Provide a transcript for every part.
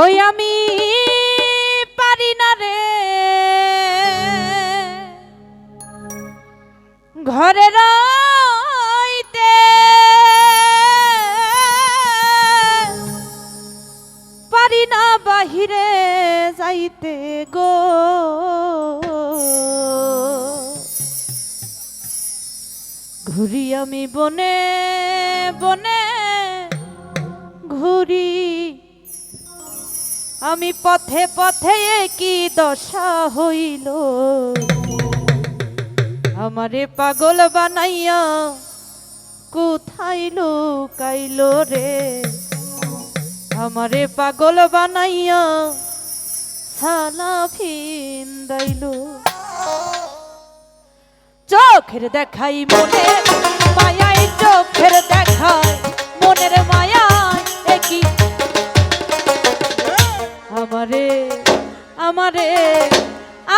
ওই আমি পারি না রে ঘরে রইতে, পারি না বাহিরে যাইতে গো। ঘুরি আমি বনে বনে ঘুরি, আমি পথে পথে কি দশা হইল। আমারে পাগল বানাইয়া কোথায় লুকাইল রে, আমারে পাগল বানাইয়া ছালা ফিন্দাইল। চোখের দেখাই মনে মায়াই, চোখের দেখাই মনের মায়াই একই। আমারে আমারে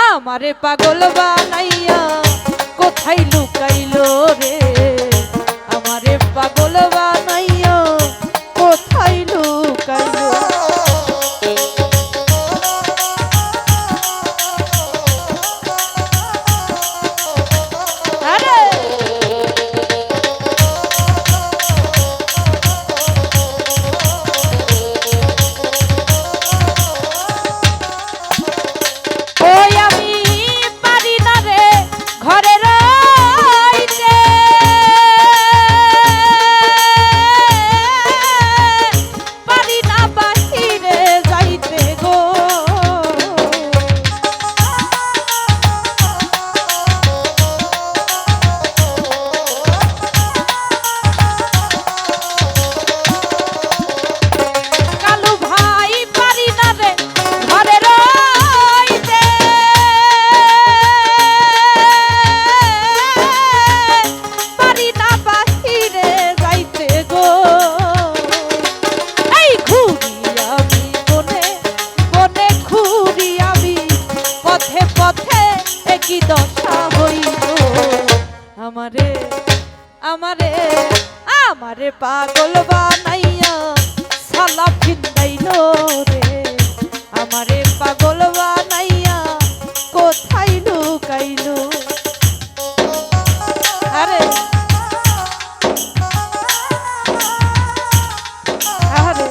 আমারে পাগল বানাইয়া কোথায় লুকাইলো রে, আমারে পাগল বানাইয়া কোথায় লুকাইলো। কি দশা হইল আমারে আমারে আমারে পাগল বানাইয়া ছালা ফিন্দাইল রে, আমারে পাগল বানাইয়া কোথায় লুকাইল। আরে আরে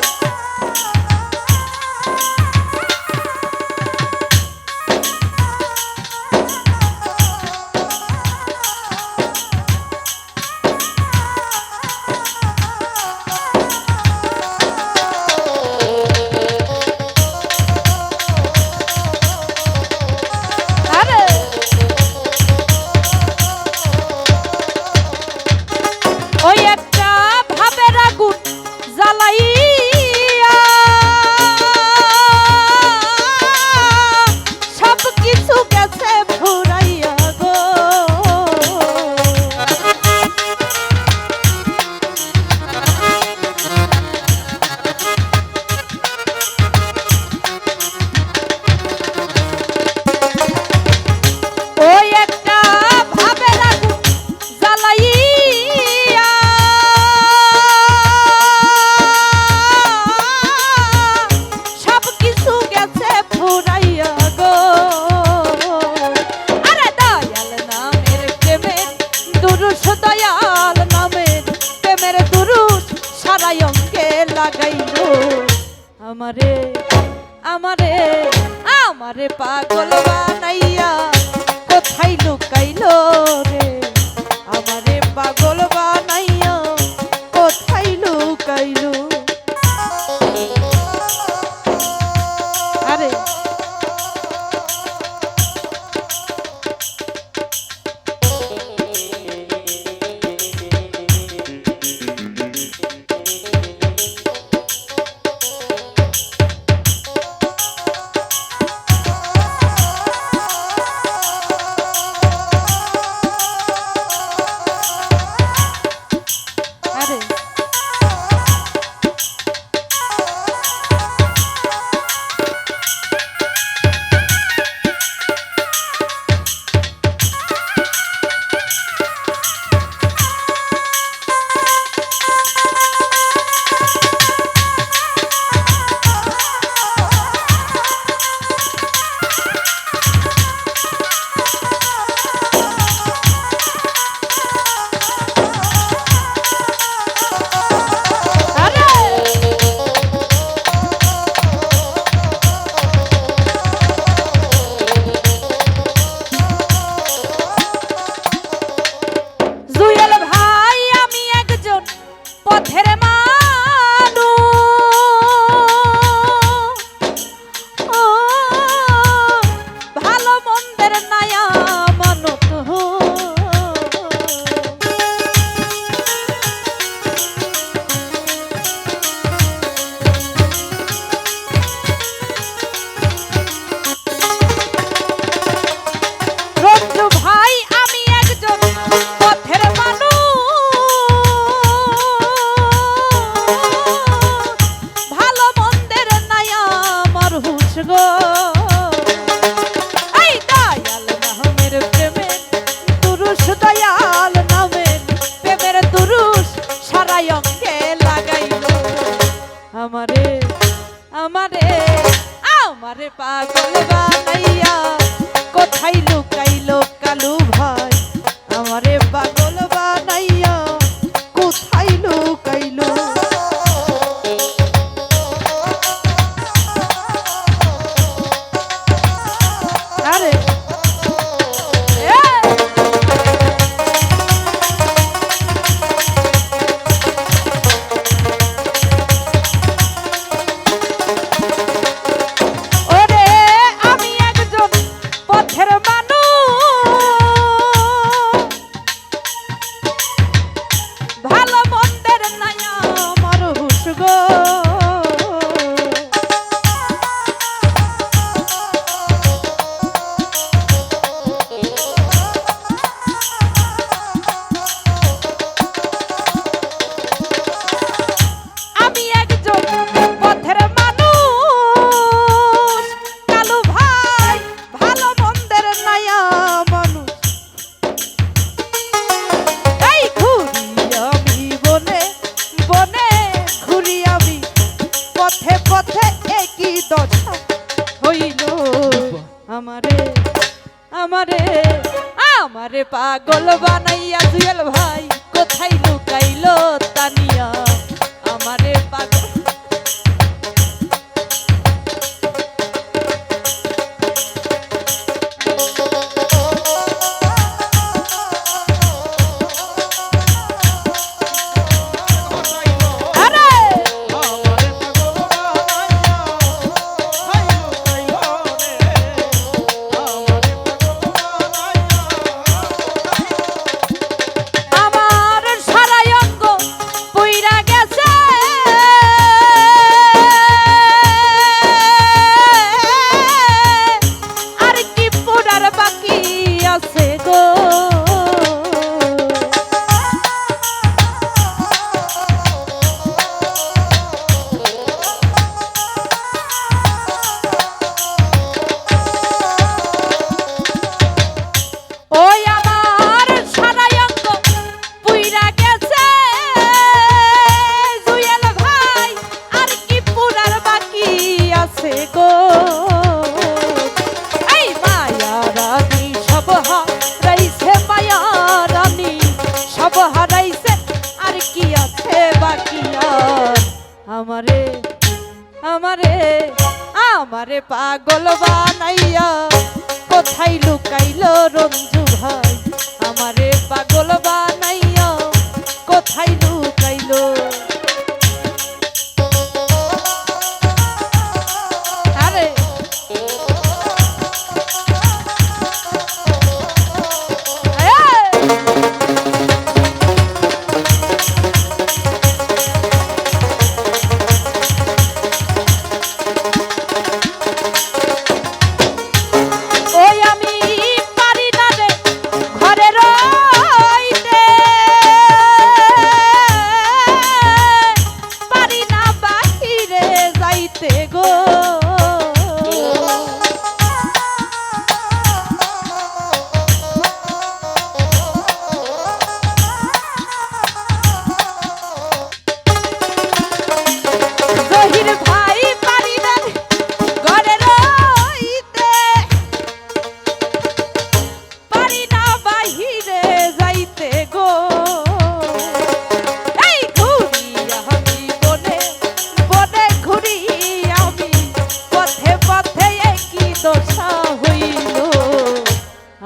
আমারে আমারে আমারে পাগল বানাইয়া কোথায় লুকাইলো রে, আমারে পাগল বানাইয়া কোথায় লুকাইলো। আরে গো এই দয়াল নামের প্রেমে তুরুষ দয়াল নামের প্রেমের তুরুষ সারা অঙ্গে লাগাইলো আমারে আমারে আমারে পাগল বানাইয়া কোথায় লুকাইলো কালু ভাই আমারে পাগল বানাইয়া কোথায় লুকাইলো আরে আমারে আমারে আমারে পাগল বানাইয়া জুয়েল ভাই কোথায় লুকাইলো তানিয়া আমারে পাগল আমারে আমারে আমারে পাগল বানাইয়া কোথায় লুকাইলো রঞ্জু ভাই আমারে পাগল বানাইয়া কোথায় লুকাইলো আরে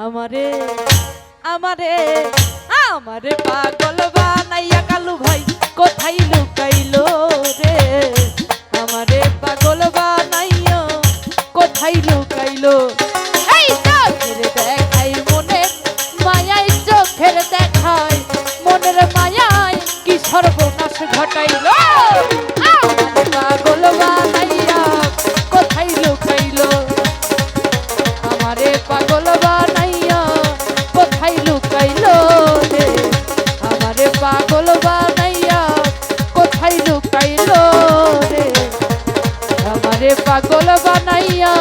আমারে আমারে আমারে পাগল বানাইয়া কালু ভাই কোথায় লুকাইলো রে আমারে পাগল বানাইয়া কোথায় লুকাইলো এই চোখের দেখাই মনের মায়াই চোখের দেখাই মনের মায়াই কি সর্বনাশ ঘটাইলো আমারে পাগল বানাইয়া কোথায় লুকাইলো আমারে পাগল বানাইয়া কোথায় লুকাইলো রে আমারে পাগল বানাইয়া কোথায় লুকাইলো আমারে পাগল বানাইয়া